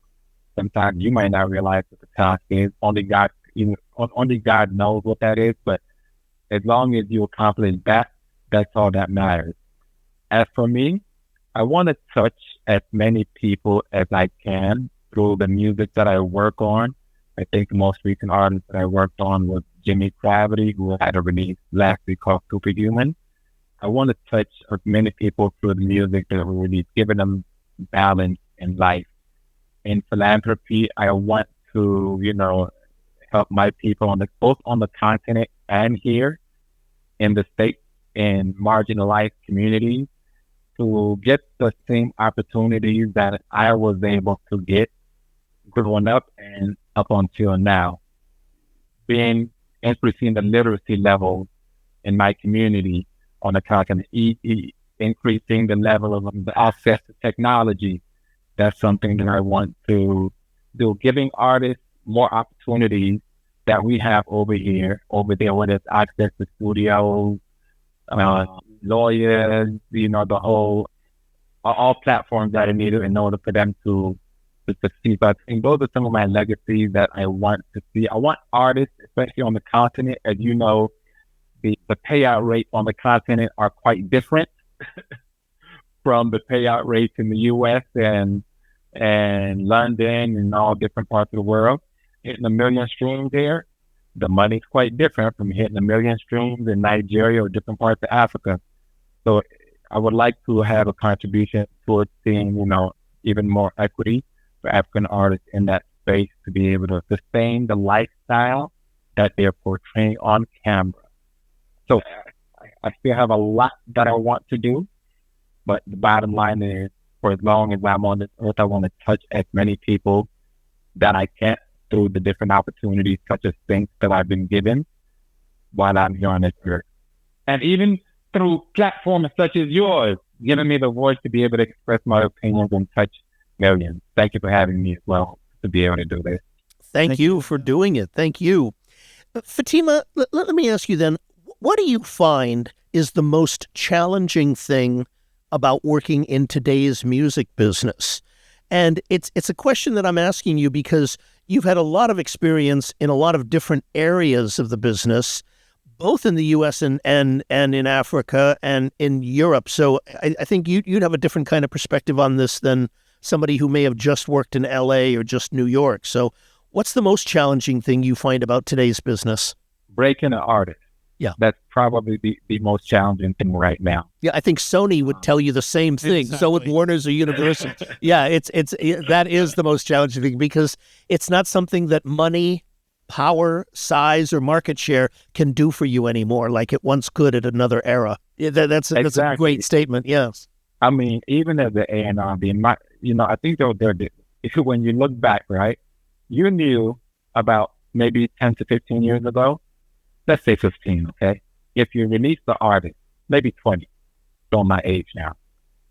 Sometimes you might not realize what the task is. Only God knows what that is. But as long as you accomplish that, that's all that matters. As for me, I want to touch as many people as I can through the music that I work on. I think the most recent artist that I worked on was Jimmy Gravity, who had a release last week called Superhuman. I want to touch as many people through the music that we release, giving them balance in life. In philanthropy, I want to, help my people both on the continent and here in the States in marginalized communities to get the same opportunities that I was able to get growing up and up until now. Increasing the literacy level in my community on the continent, increasing the level of the access to technology. That's something that I want to do, giving artists more opportunities that we have over there, whether it's access to studios, lawyers, all platforms that are needed in order for them to succeed. But I think those are some of my legacies that I want to see. I want artists, especially on the continent, as you know, the payout rates on the continent are quite different from the payout rates in the U.S. and London and all different parts of the world. Hitting 1 million streams there, the money's quite different from hitting 1 million streams in Nigeria or different parts of Africa. So I would like to have a contribution towards seeing, even more equity for African artists in that space to be able to sustain the lifestyle that they're portraying on camera. So I still have a lot that I want to do, but the bottom line is, for as long as I'm on this earth, I want to touch as many people that I can through the different opportunities, such as things that I've been given while I'm here on this earth. And even through platforms such as yours, giving me the voice to be able to express my opinions and touch millions. Thank you for having me as well to be able to do this. Thank you for doing it. Thank you. Fotemah, let me ask you then, what do you find is the most challenging thing about working in today's music business? And it's a question that I'm asking you because you've had a lot of experience in a lot of different areas of the business, both in the U.S. and in Africa and in Europe. So I think you'd have a different kind of perspective on this than somebody who may have just worked in L.A. or just New York. So what's the most challenging thing you find about today's business? Breaking an artist. Yeah. That's probably the most challenging thing right now. Yeah, I think Sony would tell you the same thing. Exactly. So would Warner's or Universal. Yeah, that is the most challenging thing because it's not something that money, power, size, or market share can do for you anymore like it once could at another era. Yeah, that's a great statement, yes. I mean, even as the A&R, I think when you look back, right, you knew about maybe 10 to 15 years ago, let's say 15, okay? If you release the artist, maybe 20, showing my age now.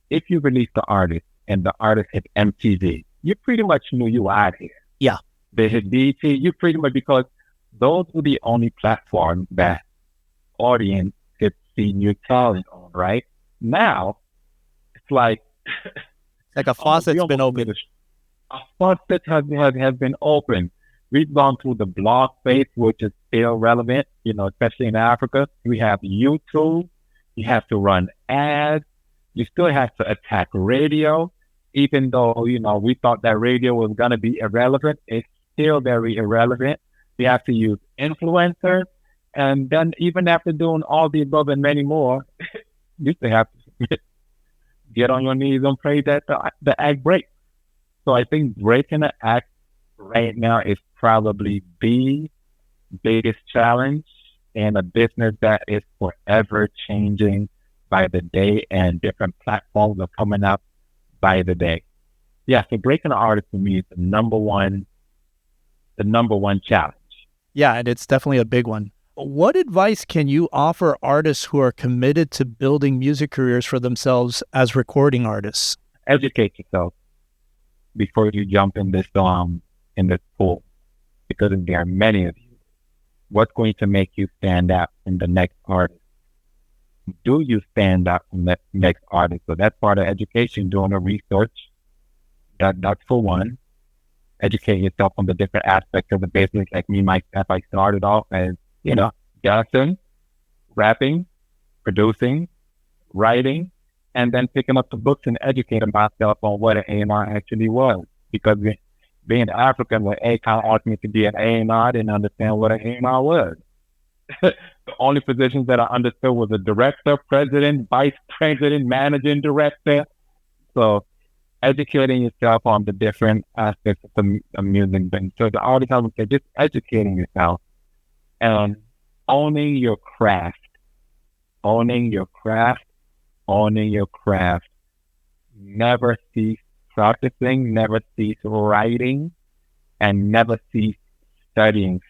If you release the artist and the artist hit MTV, you pretty much knew you were out here. Yeah. The BET, you pretty much, because those were the only platforms that audience could see your talent on, right? Now, it's like a faucet's been opened. A faucet has been opened. We've gone through the blog space, which is still relevant, especially in Africa. We have YouTube. You have to run ads. You still have to attack radio, even though, we thought that radio was going to be irrelevant. It's still very irrelevant. You have to use influencers. And then even after doing all the above and many more, you still have to get on your knees and pray that the act breaks. So I think breaking the act right now is probably the biggest challenge in a business that is forever changing by the day, and different platforms are coming up by the day. Yeah, so breaking the artist for me is the number one challenge. Yeah, and it's definitely a big one. What advice can you offer artists who are committed to building music careers for themselves as recording artists? Educate yourself before you jump in this pool, because there are many of you. What's going to make you stand out in the next artist? Do you stand out in the next artist? So that's part of education, doing the research. That's for one. Educate yourself on the different aspects of the business. Like me, myself, I started off as, dancing, rapping, producing, writing, and then picking up the books and educating myself on what an A&R actually was. Because being African, when Akon asked me to be an A&R, I didn't understand what an A&R was. The only positions that I understood was a director, president, vice president, managing director. So educating yourself on the different aspects of the music business. So the artist, I would say, just educating yourself and owning your craft. Never cease practicing, never cease writing, and never cease studying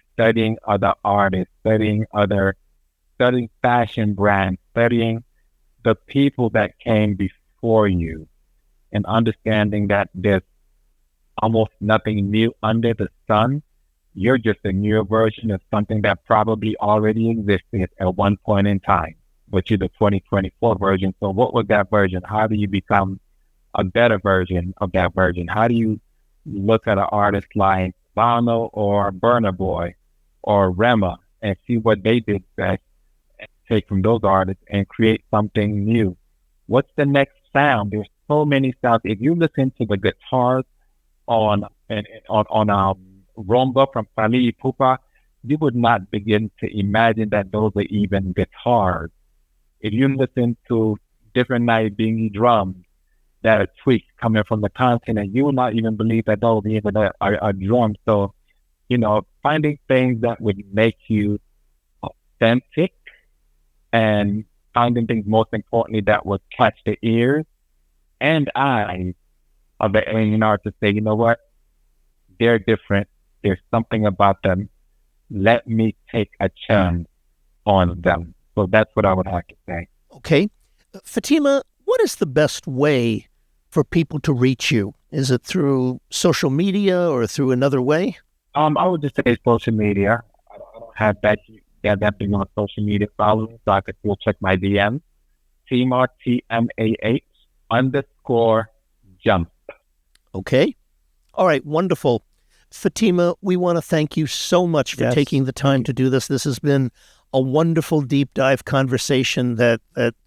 other artists, studying fashion brands, studying the people that came before you, and understanding that there's almost nothing new under the sun. You're just a newer version of something that probably already existed at one point in time, but you're the 2024 version. So what was that version? How do you become a better version of that version? How do you look at an artist like Bono or Burna Boy or Rema and see what they did best, and take from those artists and create something new? What's the next sound? There's so many sounds. If you listen to the guitars on Rumba from Fali Ipupa, you would not begin to imagine that those are even guitars. If you listen to different Naibingi drums that are tweaked coming from the continent, you will not even believe that those even are drums. So, finding things that would make you authentic, and finding things, most importantly, that would catch the ears and eyes of the A&R to say, you know what, they're different. There's something about them. Let me take a chance on them. So that's what I would have to say. Okay. Fotemah, what is the best way for people to reach you? Is it through social media or through another way? I would just say social media. I don't have that big on social media following, so I could still check my DM. Fotemah, TMAH_jump. Okay. All right. Wonderful. Fotemah, we want to thank you so much for taking the time to do this. This has been a wonderful deep dive conversation that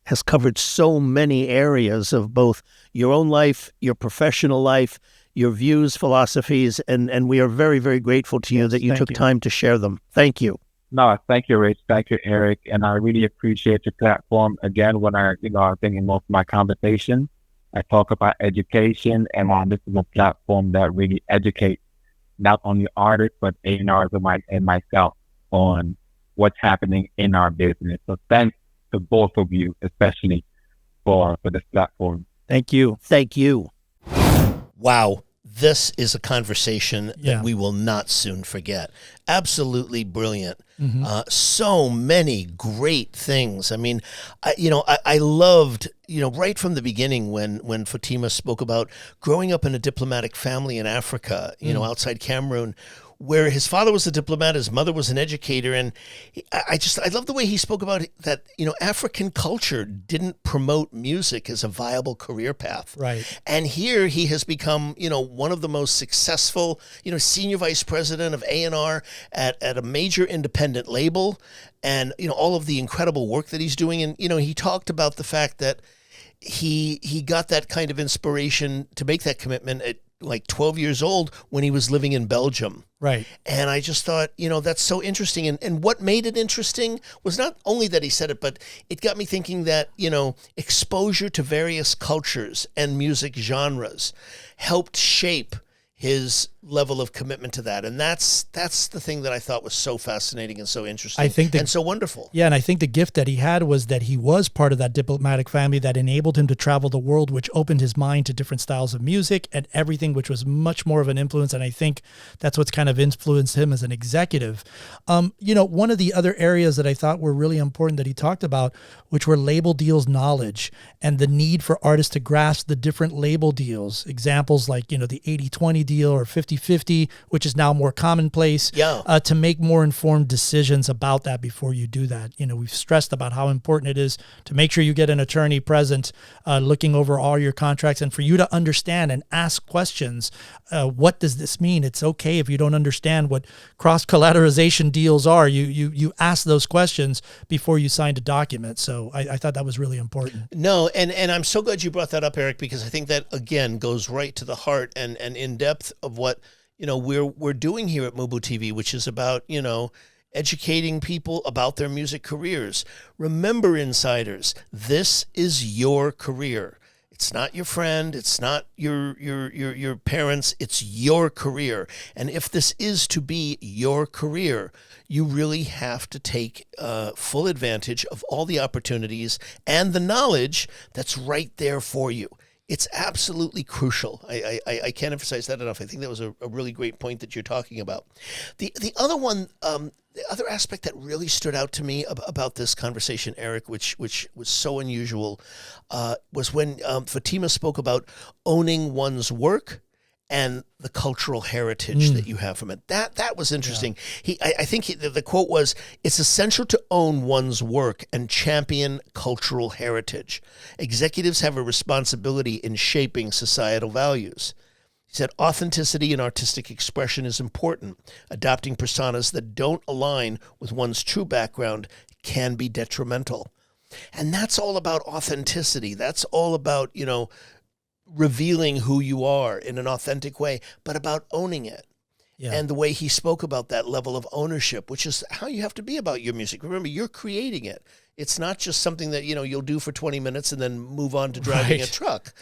has covered so many areas of both your own life, your professional life, your views, philosophies, and we are very, very grateful to you that you took time to share them. Thank you. No, thank you, Rich. Thank you, Eric. And I really appreciate your platform. Again, when I think in most of my conversation, I talk about education, and this is a platform that really educates not only artists, but A&Rs and myself on what's happening in our business. So thanks to both of you, especially for this platform. Thank you. Thank you. Wow. This is a conversation that we will not soon forget. Absolutely brilliant. Mm-hmm. So many great things. I mean, I loved, right from the beginning when Fotemah spoke about growing up in a diplomatic family in Africa, outside Cameroon, where his father was a diplomat, his mother was an educator. And I love the way he spoke about that, African culture didn't promote music as a viable career path. Right. And here he has become, one of the most successful, senior vice president of A&R at a major independent label, and, all of the incredible work that he's doing. And, he talked about the fact that he got that kind of inspiration to make that commitment at like 12 years old when he was living in Belgium. Right. And I just thought, that's so interesting. And what made it interesting was not only that he said it, but it got me thinking that, exposure to various cultures and music genres helped shape his level of commitment to that. And that's the thing that I thought was so fascinating and so interesting, and so wonderful. Yeah, and I think the gift that he had was that he was part of that diplomatic family that enabled him to travel the world, which opened his mind to different styles of music and everything, which was much more of an influence. And I think that's what's kind of influenced him as an executive. One of the other areas that I thought were really important that he talked about, which were label deals knowledge and the need for artists to grasp the different label deals. Examples like, the 80-20 deal or 50-50, which is now more commonplace, to make more informed decisions about that before you do that. We've stressed about how important it is to make sure you get an attorney present, looking over all your contracts, and for you to understand and ask questions. What does this mean? It's okay if you don't understand what cross-collateralization deals are. You ask those questions before you sign a document. So I thought that was really important. No, and I'm so glad you brought that up, Eric, because I think that, again, goes right to the heart and in depth of what we're doing here at MUBUTV, which is about educating people about their music careers. Remember, insiders, this is your career. It's not your friend. It's not your parents. It's your career. And if this is to be your career, you really have to take full advantage of all the opportunities and the knowledge that's right there for you. It's absolutely crucial. I can't emphasize that enough. I think that was a really great point that you're talking about. The other one, the other aspect that really stood out to me about this conversation, Eric, which was so unusual, was when Fotemah spoke about owning one's work and the cultural heritage that you have from it. That was interesting. Yeah. I think the quote was, "It's essential to own one's work and champion cultural heritage. Executives have a responsibility in shaping societal values." He said, "Authenticity and artistic expression is important. Adopting personas that don't align with one's true background can be detrimental." And that's all about authenticity. That's all about, revealing who you are in an authentic way, but about owning it. Yeah. And the way he spoke about that level of ownership, which is how you have to be about your music. Remember, you're creating it. It's not just something that, you'll do for 20 minutes and then move on to driving a truck,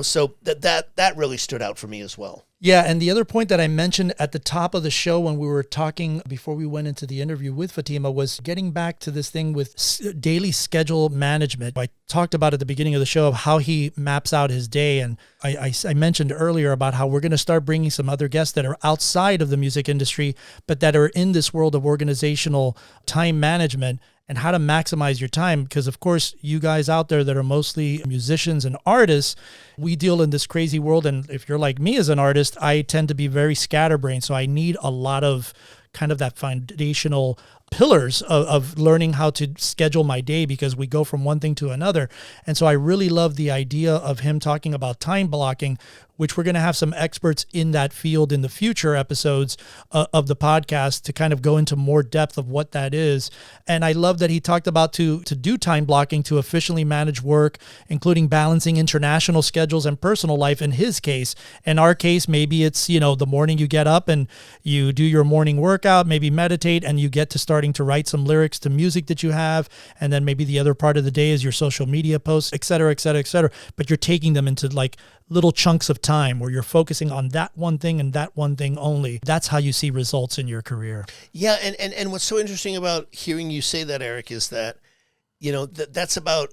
so that really stood out for me as well. Yeah. And the other point that I mentioned at the top of the show when we were talking before we went into the interview with Fotemah was getting back to this thing with daily schedule management. I talked about at the beginning of the show of how he maps out his day. And I mentioned earlier about how we're going to start bringing some other guests that are outside of the music industry, but that are in this world of organizational time management and how to maximize your time. Because, of course, you guys out there that are mostly musicians and artists, we deal in this crazy world. And if you're like me as an artist, I tend to be very scatterbrained. So I need a lot of kind of that foundational pillars of learning how to schedule my day, because we go from one thing to another. And so I really love the idea of him talking about time blocking, which we're going to have some experts in that field in the future episodes of the podcast to kind of go into more depth of what that is. And I love that he talked about to do time blocking to efficiently manage work, including balancing international schedules and personal life in his case. In our case, maybe it's, the morning you get up and you do your morning workout, maybe meditate, and you get to starting to write some lyrics to music that you have. And then maybe the other part of the day is your social media posts, et cetera, et cetera, et cetera. But you're taking them into like little chunks of time where you're focusing on that one thing and that one thing only. That's how you see results in your career. Yeah. And what's so interesting about hearing you say that, Eric, is that, that's about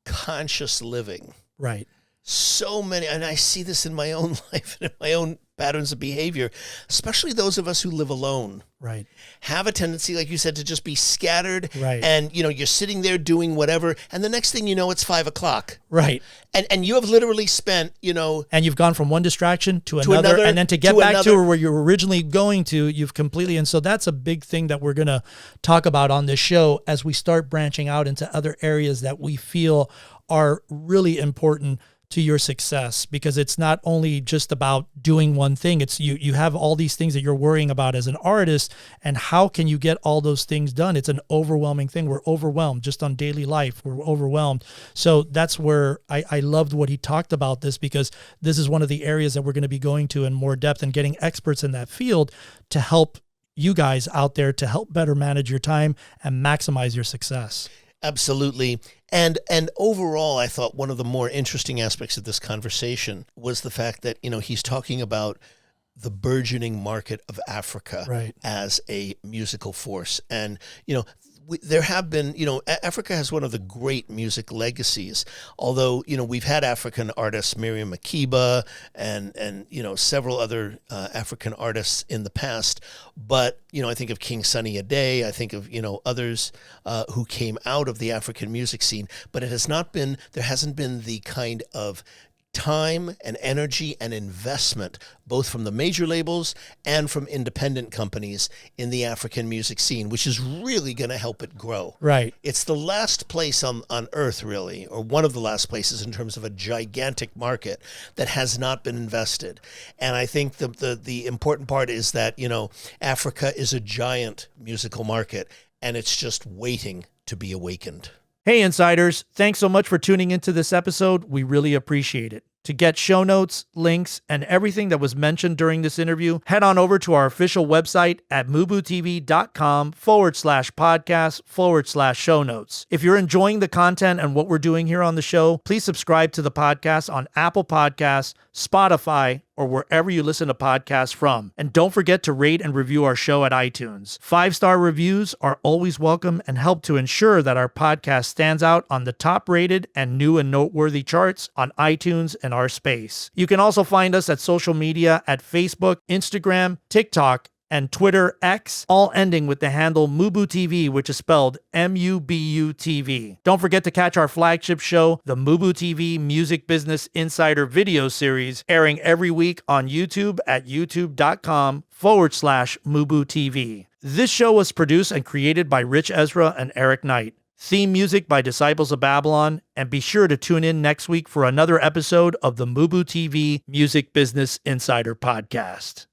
conscious living. Right. So many, and I see this in my own life and in my own patterns of behavior, especially those of us who live alone, Right. have a tendency, like you said, to just be scattered. Right. And, you're sitting there doing whatever. And the next thing you know, it's 5:00. Right. And you have literally spent, And you've gone from one distraction to another, and then to get back to where you were originally going to, you've completely. And so that's a big thing that we're going to talk about on this show as we start branching out into other areas that we feel are really important to your success, because it's not only just about doing one thing. It's you have all these things that you're worrying about as an artist, and how can you get all those things done? It's an overwhelming thing. We're overwhelmed just on daily life. We're overwhelmed. So that's where I loved what he talked about this, because this is one of the areas that we're going to be going to in more depth and getting experts in that field to help you guys out there to help better manage your time and maximize your success. Absolutely. And overall, I thought one of the more interesting aspects of this conversation was the fact that, he's talking about the burgeoning market of Africa Right. as a musical force. And, there have been, Africa has one of the great music legacies, although, we've had African artists, Miriam Makeba and several other African artists in the past. But, I think of King Sunny Ade, I think of, others who came out of the African music scene, but there hasn't been the kind of time and energy and investment, both from the major labels and from independent companies in the African music scene, which is really going to help it grow. Right. It's the last place on earth, really, or one of the last places in terms of a gigantic market that has not been invested. And I think the important part is that, Africa is a giant musical market, and it's just waiting to be awakened. Hey, Insiders, thanks so much for tuning into this episode. We really appreciate it. To get show notes, links, and everything that was mentioned during this interview, head on over to our official website at MUBUTV.com/podcast/show notes. If you're enjoying the content and what we're doing here on the show, please subscribe to the podcast on Apple Podcasts, Spotify, or wherever you listen to podcasts from. And don't forget to rate and review our show at iTunes. 5-star reviews are always welcome and help to ensure that our podcast stands out on the top-rated and new and noteworthy charts on iTunes and our space. You can also find us at social media at Facebook, Instagram, TikTok, and Twitter X, all ending with the handle MUBUTV, which is spelled MUBUTV. Don't forget to catch our flagship show, the MUBUTV Music Business Insider video series, airing every week on YouTube at youtube.com/MUBUTV. This show was produced and created by Ritch Esra and Eric Knight. Theme music by Disciples of Babylon, and be sure to tune in next week for another episode of the MUBUTV Music Business Insider Podcast.